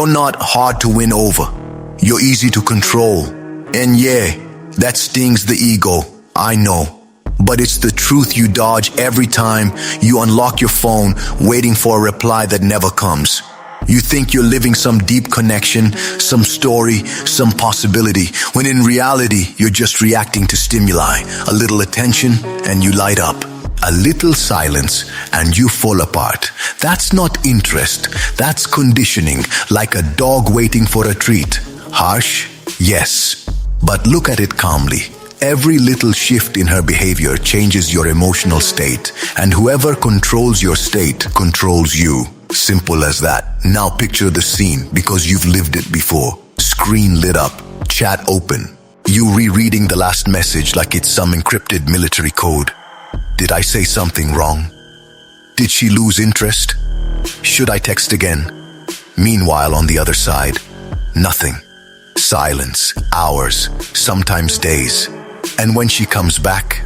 You're not hard to win over. You're easy to control. And yeah, that stings the ego, I know. But it's the truth you dodge every time you unlock your phone, waiting for a reply that never comes. You think you're living some deep connection, some story, some possibility, when in reality, you're just reacting to stimuli. A little attention, and you light up. A little silence, and you fall apart. That's not interest, that's conditioning, like a dog waiting for a treat. Harsh? Yes. But look at it calmly. Every little shift in her behavior changes your emotional state, and whoever controls your state controls you. Simple as that. Now picture the scene, because you've lived it before. Screen lit up, chat open. You rereading the last message like it's some encrypted military code. Did I say something wrong? Did she lose interest? Should I text again? Meanwhile, on the other side, nothing. Silence, hours, sometimes days. And when she comes back,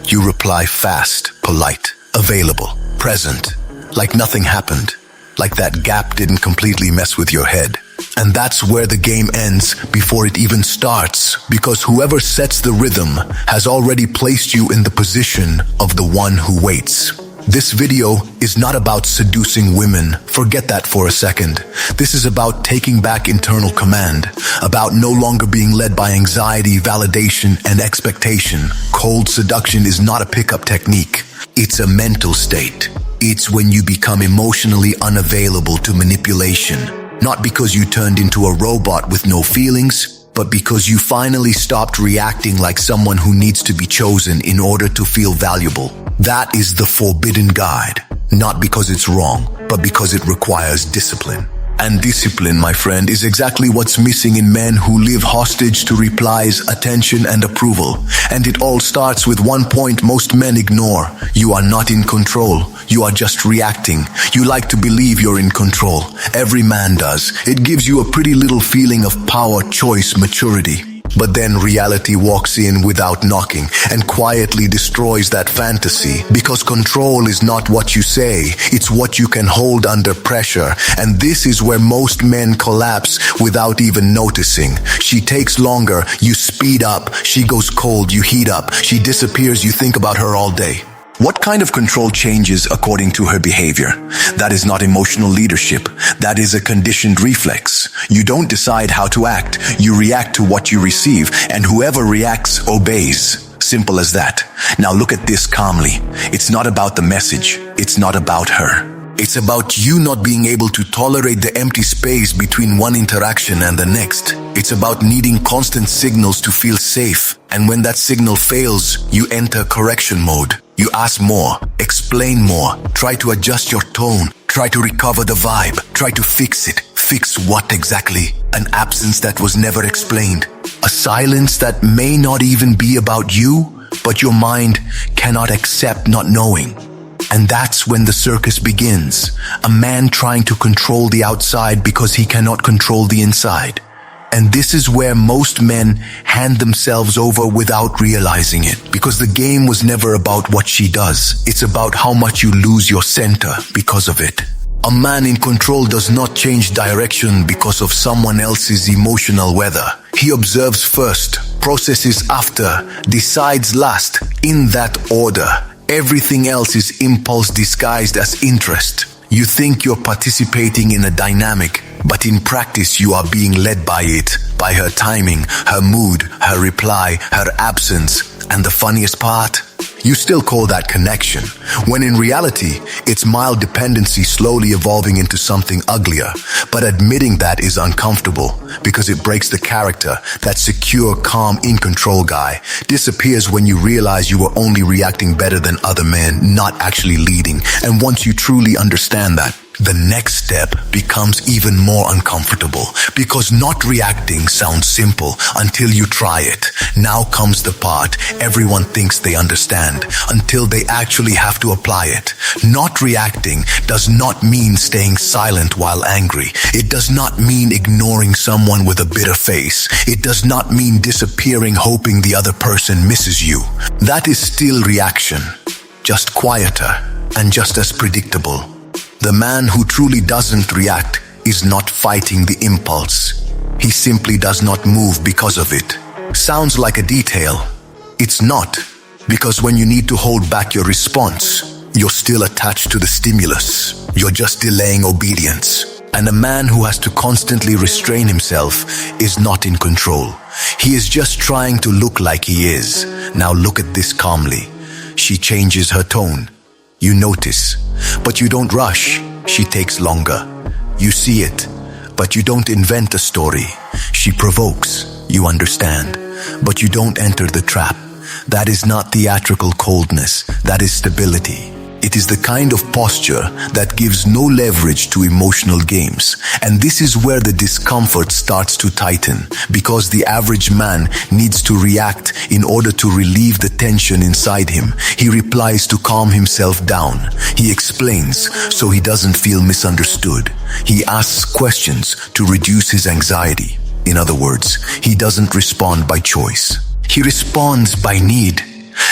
you reply fast, polite, available, present, like nothing happened, like that gap didn't completely mess with your head. And that's where the game ends before it even starts, because whoever sets the rhythm has already placed you in the position of the one who waits. This video is not about seducing women. Forget that for a second. This is about taking back internal command, about no longer being led by anxiety, validation, and expectation. Cold seduction is not a pickup technique. It's a mental state. It's when you become emotionally unavailable to manipulation. Not because you turned into a robot with no feelings, but because you finally stopped reacting like someone who needs to be chosen in order to feel valuable. That is the forbidden guide, not because it's wrong, but because it requires discipline. And discipline, my friend, is exactly what's missing in men who live hostage to replies, attention, and approval. And it all starts with one point most men ignore. You are not in control. You are just reacting. You like to believe you're in control. Every man does. It gives you a pretty little feeling of power, choice, maturity. But then reality walks in without knocking and quietly destroys that fantasy, because control is not what you say, it's what you can hold under pressure. And this is where most men collapse without even noticing. She takes longer, you speed up. She goes cold, you heat up. She disappears, you think about her all day. What kind of control changes according to her behavior? That is not emotional leadership. That is a conditioned reflex. You don't decide how to act. You react to what you receive, and whoever reacts obeys. Simple as that. Now look at this calmly. It's not about the message. It's not about her. It's about you not being able to tolerate the empty space between one interaction and the next. It's about needing constant signals to feel safe. And when that signal fails, you enter correction mode. You ask more, explain more, try to adjust your tone, try to recover the vibe, try to fix it. Fix what exactly? An absence that was never explained. A silence that may not even be about you, but your mind cannot accept not knowing. And that's when the circus begins. A man trying to control the outside because he cannot control the inside. And this is where most men hand themselves over without realizing it. Because the game was never about what she does. It's about how much you lose your center because of it. A man in control does not change direction because of someone else's emotional weather. He observes first, processes after, decides last, in that order. Everything else is impulse disguised as interest. You think you're participating in a dynamic, but in practice you are being led by it, by her timing, her mood, her reply, her absence. And the funniest part? You still call that connection, when in reality, it's mild dependency slowly evolving into something uglier. But admitting that is uncomfortable, because it breaks the character. That secure, calm, in-control guy disappears when you realize you were only reacting better than other men, not actually leading. And once you truly understand that, the next step becomes even more uncomfortable, because not reacting sounds simple until you try it. Now comes the part everyone thinks they understand until they actually have to apply it. Not reacting does not mean staying silent while angry. It does not mean ignoring someone with a bitter face. It does not mean disappearing hoping the other person misses you. That is still reaction, just quieter and just as predictable. The man who truly doesn't react is not fighting the impulse. He simply does not move because of it. Sounds like a detail. It's not, because when you need to hold back your response, you're still attached to the stimulus. You're just delaying obedience. And a man who has to constantly restrain himself is not in control. He is just trying to look like he is. Now look at this calmly. She changes her tone. You notice, but you don't rush. She takes longer. You see it, but you don't invent a story. She provokes. You understand, but you don't enter the trap. That is not theatrical coldness. That is stability. It is the kind of posture that gives no leverage to emotional games. And this is where the discomfort starts to tighten, because the average man needs to react in order to relieve the tension inside him. He replies to calm himself down. He explains so he doesn't feel misunderstood. He asks questions to reduce his anxiety. In other words, he doesn't respond by choice. He responds by need.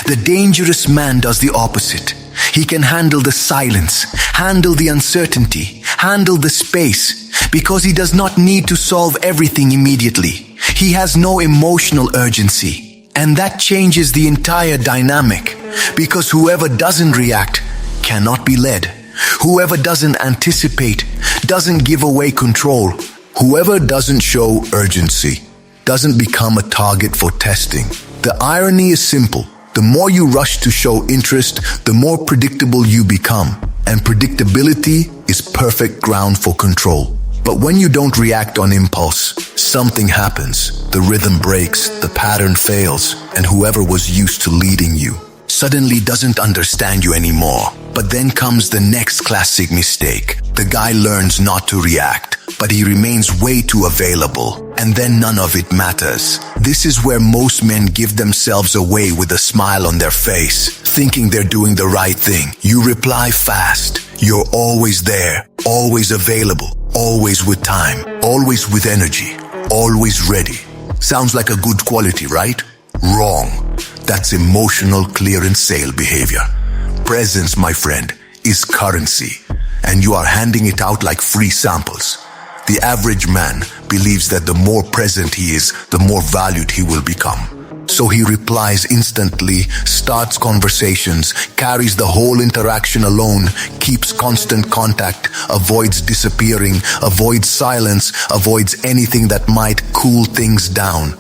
The dangerous man does the opposite. He can handle the silence, handle the uncertainty, handle the space, because he does not need to solve everything immediately. He has no emotional urgency. And that changes the entire dynamic, because whoever doesn't react cannot be led. Whoever doesn't anticipate doesn't give away control. Whoever doesn't show urgency doesn't become a target for testing. The irony is simple. The more you rush to show interest, the more predictable you become. And predictability is perfect ground for control. But when you don't react on impulse, something happens. The rhythm breaks, the pattern fails, and whoever was used to leading you suddenly doesn't understand you anymore. But then comes the next classic mistake. The guy learns not to react, but he remains way too available, and then none of it matters. This is where most men give themselves away with a smile on their face, thinking they're doing the right thing. You reply fast. You're always there, always available, always with time, always with energy, always ready. Sounds like a good quality, right? Wrong. That's emotional clearance sale behavior. Presence, my friend, is currency, and you are handing it out like free samples. The average man believes that the more present he is, the more valued he will become. So he replies instantly, starts conversations, carries the whole interaction alone, keeps constant contact, avoids disappearing, avoids silence, avoids anything that might cool things down.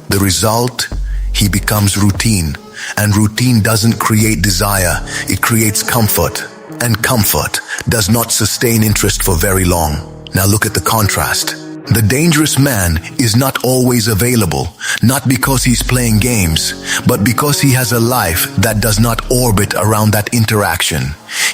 The result? He becomes routine. And routine doesn't create desire, it creates comfort. And comfort does not sustain interest for very long. Now look at the contrast. The dangerous man is not always available, not because he's playing games, but because he has a life that does not orbit around that interaction.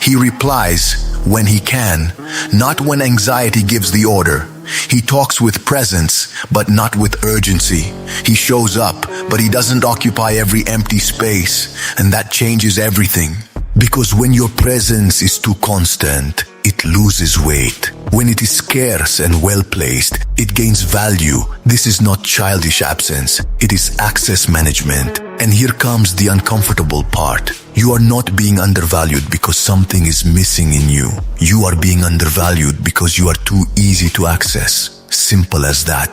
He replies when he can, not when anxiety gives the order. He talks with presence, but not with urgency. He shows up, but he doesn't occupy every empty space, and that changes everything. Because when your presence is too constant, it loses weight. When it is scarce and well-placed, it gains value. This is not childish absence, it is access management. And here comes the uncomfortable part. You are not being undervalued because something is missing in you. You are being undervalued because you are too easy to access. Simple as that.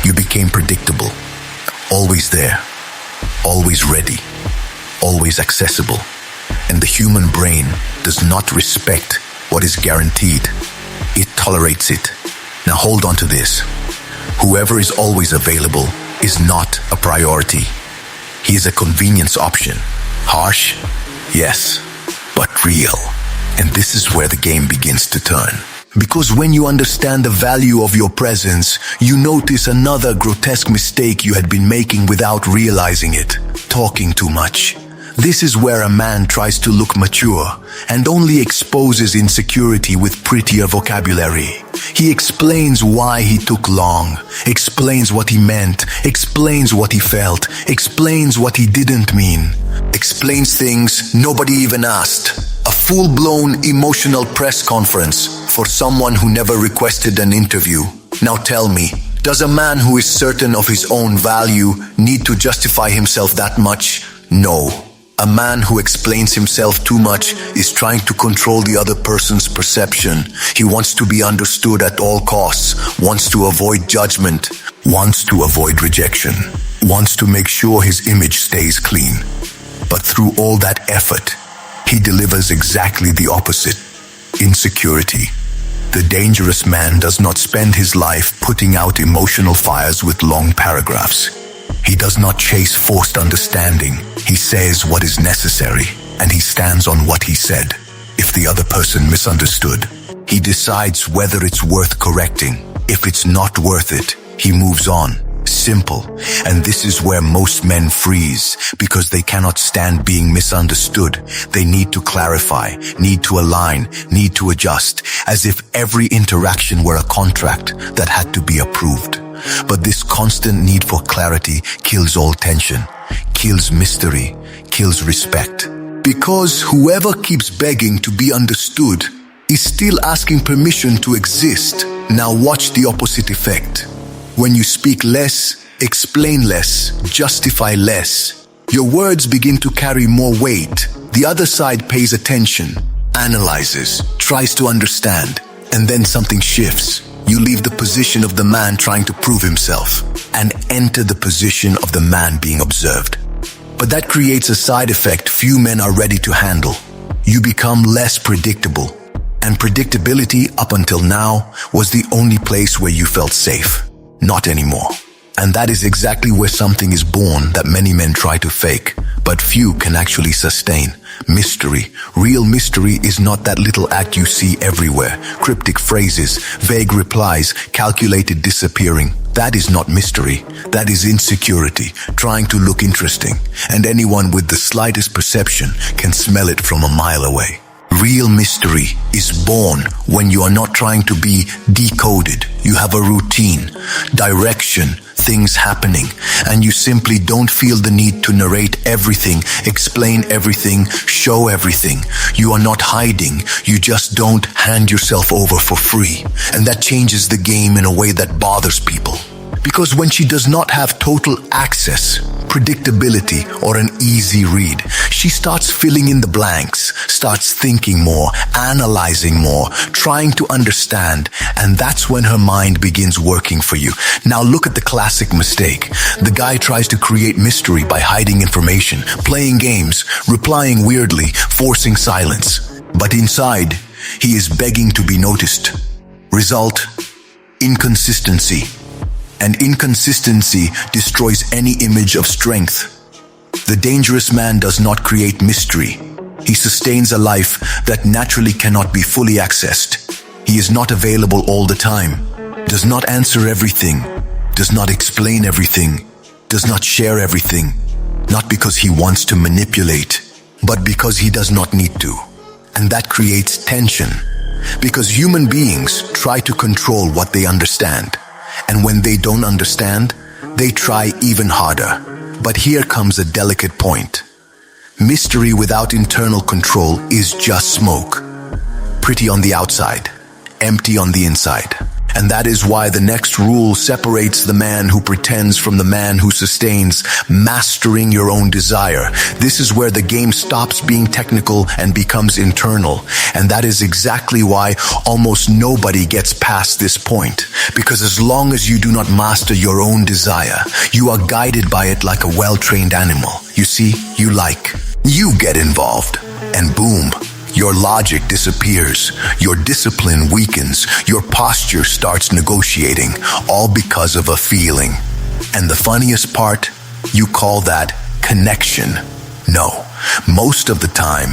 You became predictable. Always there. Always ready. Always accessible. And the human brain does not respect what is guaranteed. It tolerates it. Now hold on to this. Whoever is always available is not a priority. He is a convenience option. Harsh? Yes, but real. And this is where the game begins to turn. Because when you understand the value of your presence, you notice another grotesque mistake you had been making without realizing it. Talking too much. This is where a man tries to look mature and only exposes insecurity with prettier vocabulary. He explains why he took long, explains what he meant, explains what he felt, explains what he didn't mean, explains things nobody even asked. A full-blown emotional press conference for someone who never requested an interview. Now tell me, does a man who is certain of his own value need to justify himself that much? No. A man who explains himself too much is trying to control the other person's perception. He wants to be understood at all costs, wants to avoid judgment, wants to avoid rejection, wants to make sure his image stays clean. But through all that effort, he delivers exactly the opposite: insecurity. The dangerous man does not spend his life putting out emotional fires with long paragraphs. He does not chase forced understanding. He says what is necessary, and he stands on what he said. If the other person misunderstood, he decides whether it's worth correcting. If it's not worth it, he moves on. Simple. And this is where most men freeze, because they cannot stand being misunderstood. They need to clarify, need to align, need to adjust, as if every interaction were a contract that had to be approved. But this constant need for clarity kills all tension, kills mystery, kills respect. Because whoever keeps begging to be understood is still asking permission to exist. Now watch the opposite effect. When you speak less, explain less, justify less, your words begin to carry more weight. The other side pays attention, analyzes, tries to understand, and then something shifts. You leave the position of the man trying to prove himself and enter the position of the man being observed. But that creates a side effect few men are ready to handle. You become less predictable, and predictability up until now was the only place where you felt safe. Not anymore. And that is exactly where something is born that many men try to fake, but few can actually sustain. Mystery. Real mystery is not that little act you see everywhere. Cryptic phrases, vague replies, calculated disappearing. That is not mystery. That is insecurity, trying to look interesting. And anyone with the slightest perception can smell it from a mile away. Real mystery is born when you are not trying to be decoded. You have a routine, direction, things happening, and you simply don't feel the need to narrate everything, explain everything, show everything. You are not hiding. You just don't hand yourself over for free. And that changes the game in a way that bothers people. Because when she does not have total access, predictability, or an easy read, she starts filling in the blanks, starts thinking more, analyzing more, trying to understand, and that's when her mind begins working for you. Now look at the classic mistake. The guy tries to create mystery by hiding information, playing games, replying weirdly, forcing silence. But inside, he is begging to be noticed. Result: inconsistency. And inconsistency destroys any image of strength. The dangerous man does not create mystery. He sustains a life that naturally cannot be fully accessed. He is not available all the time, does not answer everything, does not explain everything, does not share everything, not because he wants to manipulate, but because he does not need to. And that creates tension, because human beings try to control what they understand. And when they don't understand, they try even harder. But here comes a delicate point. Mystery without internal control is just smoke. Pretty on the outside, empty on the inside. And that is why the next rule separates the man who pretends from the man who sustains, mastering your own desire. This is where the game stops being technical and becomes internal. And that is exactly why almost nobody gets past this point. Because as long as you do not master your own desire, you are guided by it like a well-trained animal. You see, you get involved, and boom, your logic disappears, your discipline weakens, your posture starts negotiating, all because of a feeling. And the funniest part, you call that connection. No, most of the time,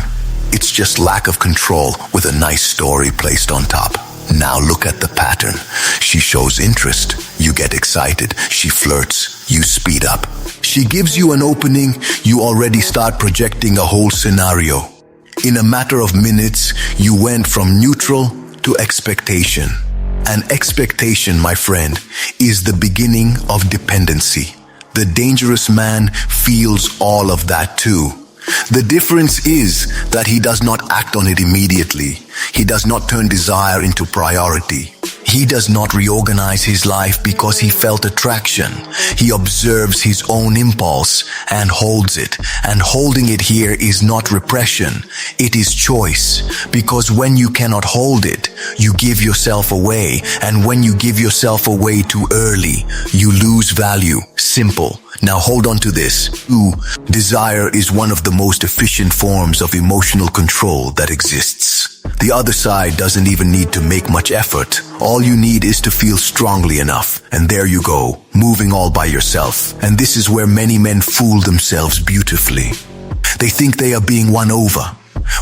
it's just lack of control with a nice story placed on top. Now look at the pattern. She shows interest, you get excited. She flirts, you speed up. She gives you an opening, you already start projecting a whole scenario. In a matter of minutes, you went from neutral to expectation. And expectation, my friend, is the beginning of dependency. The dangerous man feels all of that too. The difference is that he does not act on it immediately. He does not turn desire into priority. He He does not reorganize his life because he felt attraction. He observes his own impulse and holds it. And holding it here is not repression. It is choice. Because when you cannot hold it, you give yourself away. And when you give yourself away too early, you lose value. Simple. Now hold on to this. 2. Desire is one of the most efficient forms of emotional control that exists. The other side doesn't even need to make much effort. All you need is to feel strongly enough. And there you go, moving all by yourself. And this is where many men fool themselves beautifully. They think they are being won over,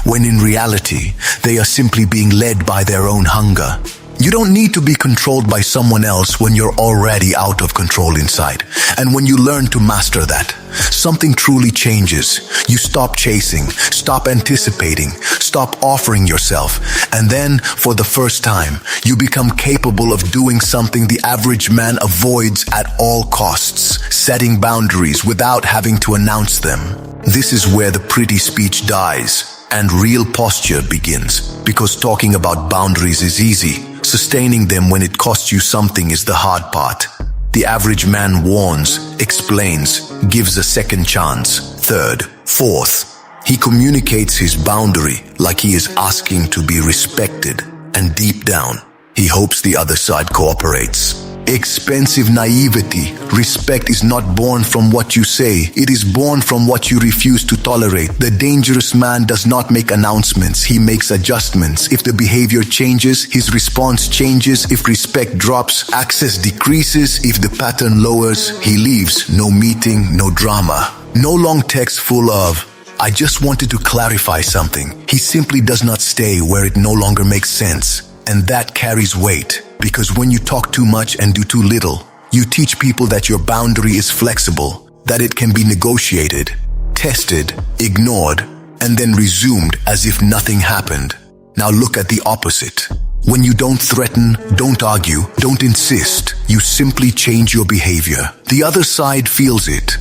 when in reality, they are simply being led by their own hunger. You don't need to be controlled by someone else when you're already out of control inside. And when you learn to master that, something truly changes. You stop chasing, stop anticipating, stop offering yourself. And then, for the first time, you become capable of doing something the average man avoids at all costs, setting boundaries without having to announce them. This is where the pretty speech dies and real posture begins. Because talking about boundaries is easy. Sustaining them when it costs you something is the hard part. The average man warns, explains, gives a second chance, third, fourth. He communicates his boundary like he is asking to be respected. And deep down, he hopes the other side cooperates. Expensive naivety. Respect is not born from what you say. It is born from what you refuse to tolerate. The dangerous man does not make announcements. He makes adjustments. If the behavior changes, his response changes. If respect drops, access decreases. If the pattern lowers, he leaves. No meeting, no drama. No long text full of, "I just wanted to clarify something." He simply does not stay where it no longer makes sense. And that carries weight. Because when you talk too much and do too little, you teach people that your boundary is flexible, that it can be negotiated, tested, ignored, and then resumed as if nothing happened. Now look at the opposite. When you don't threaten, don't argue, don't insist, you simply change your behavior. The other side feels it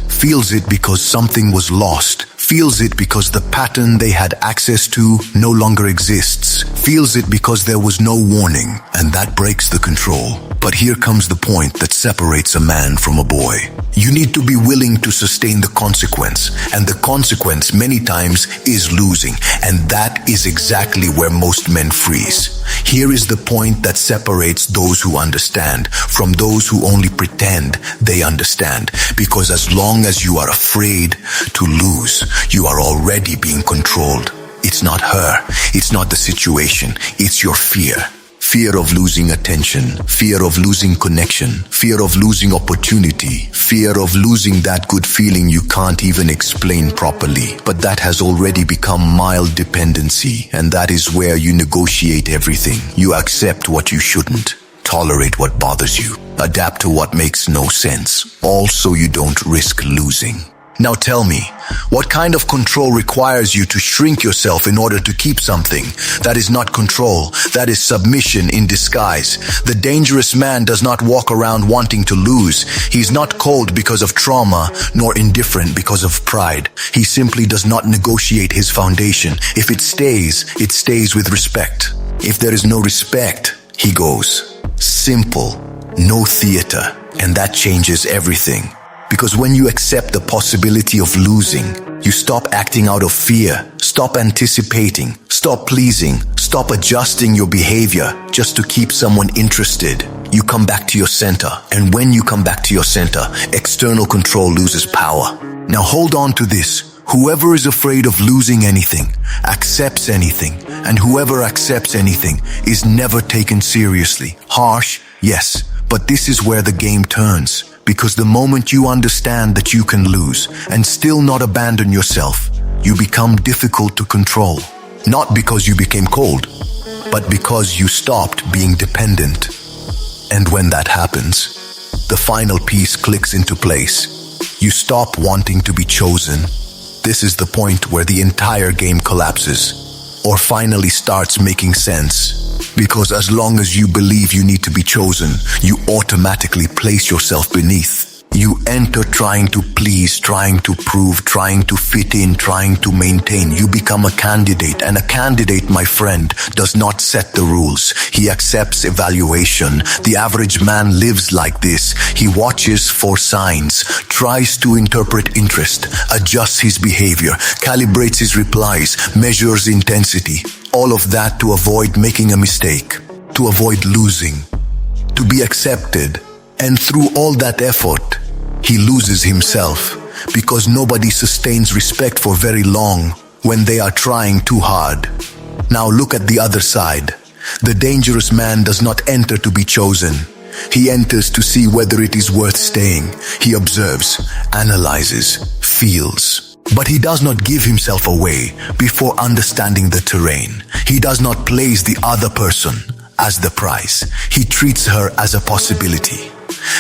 because something was lost. Feels it because the pattern they had access to no longer exists. Feels it because there was no warning, and that breaks the control. But here comes the point that separates a man from a boy. You need to be willing to sustain the consequence, and the consequence many times is losing, and that is exactly where most men freeze. Here is the point that separates those who understand from those who only pretend they understand, because as long as you are afraid to lose, you are already being controlled. It's not her, it's not the situation, it's your fear. Fear of losing attention, fear of losing connection, fear of losing opportunity, fear of losing that good feeling you can't even explain properly. But that has already become mild dependency, and that is where you negotiate everything. You accept what you shouldn't, tolerate what bothers you, adapt to what makes no sense, all so you don't risk losing. Now tell me, what kind of control requires you to shrink yourself in order to keep something? That is not control, that is submission in disguise. The dangerous man does not walk around wanting to lose. He's not cold because of trauma, nor indifferent because of pride. He simply does not negotiate his foundation. If it stays with respect. If there is no respect, he goes. Simple, no theater, and that changes everything. Because when you accept the possibility of losing, you stop acting out of fear, stop anticipating, stop pleasing, stop adjusting your behavior just to keep someone interested. You come back to your center, and when you come back to your center, external control loses power. Now hold on to this. Whoever is afraid of losing anything, accepts anything, and whoever accepts anything is never taken seriously. Harsh, yes, but this is where the game turns. Because the moment you understand that you can lose and still not abandon yourself, you become difficult to control. Not because you became cold, but because you stopped being dependent. And when that happens, the final piece clicks into place. You stop wanting to be chosen. This is the point where the entire game collapses, or finally starts making sense. Because as long as you believe you need to be chosen, you automatically place yourself beneath. You enter trying to please, trying to prove, trying to fit in, trying to maintain. You become a candidate, and a candidate, my friend, does not set the rules. He accepts evaluation. The average man lives like this. He watches for signs, tries to interpret interest, adjusts his behavior, calibrates his replies, measures intensity. All of that to avoid making a mistake, to avoid losing, to be accepted. And through all that effort, he loses himself, because nobody sustains respect for very long when they are trying too hard. Now look at the other side. The dangerous man does not enter to be chosen. He enters to see whether it is worth staying. He observes, analyzes, feels. But he does not give himself away before understanding the terrain. He does not place the other person as the prize. He treats her as a possibility.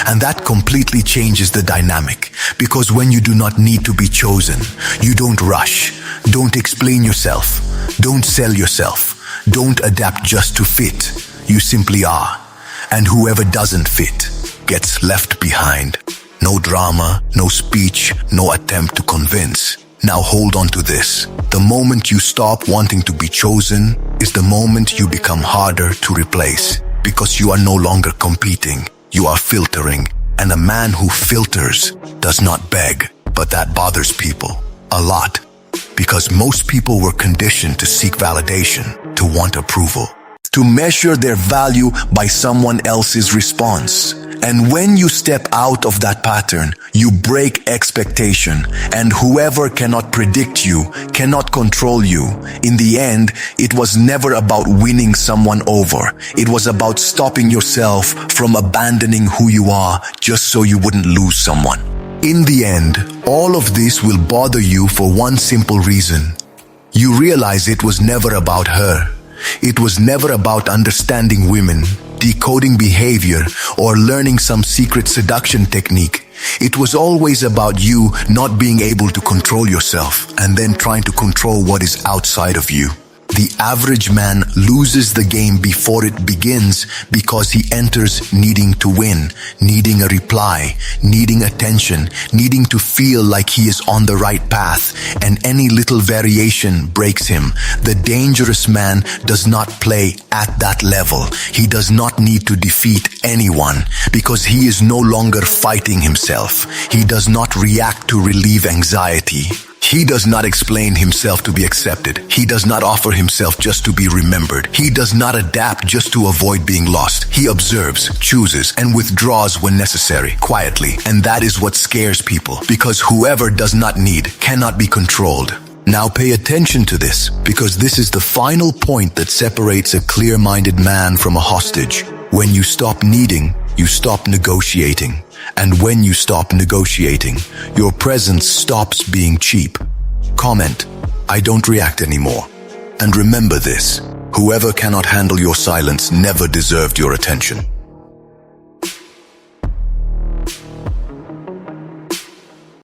And that completely changes the dynamic, because when you do not need to be chosen, you don't rush, don't explain yourself, don't sell yourself, don't adapt just to fit. You simply are. And whoever doesn't fit gets left behind. No drama, no speech, no attempt to convince. Now hold on to this. The moment you stop wanting to be chosen is the moment you become harder to replace, because you are no longer competing. You are filtering, and a man who filters does not beg. But that bothers people a lot, because most people were conditioned to seek validation, to want approval, to measure their value by someone else's response. And when you step out of that pattern, you break expectation, and whoever cannot predict you, cannot control you. In the end, it was never about winning someone over. It was about stopping yourself from abandoning who you are just so you wouldn't lose someone. In the end, all of this will bother you for one simple reason. You realize it was never about her. It was never about understanding women, decoding behavior, or learning some secret seduction technique. It was always about you not being able to control yourself and then trying to control what is outside of you. The average man loses the game before it begins because he enters needing to win, needing a reply, needing attention, needing to feel like he is on the right path, and any little variation breaks him. The dangerous man does not play at that level. He does not need to defeat anyone because he is no longer fighting himself. He does not react to relieve anxiety. He does not explain himself to be accepted. He does not offer himself just to be remembered. He does not adapt just to avoid being lost. He observes, chooses, and withdraws when necessary, quietly. And that is what scares people, because whoever does not need cannot be controlled. Now pay attention to this, because this is the final point that separates a clear-minded man from a hostage. When you stop needing, you stop negotiating. And when you stop negotiating, your presence stops being cheap. Comment, I don't react anymore. And remember this, whoever cannot handle your silence never deserved your attention.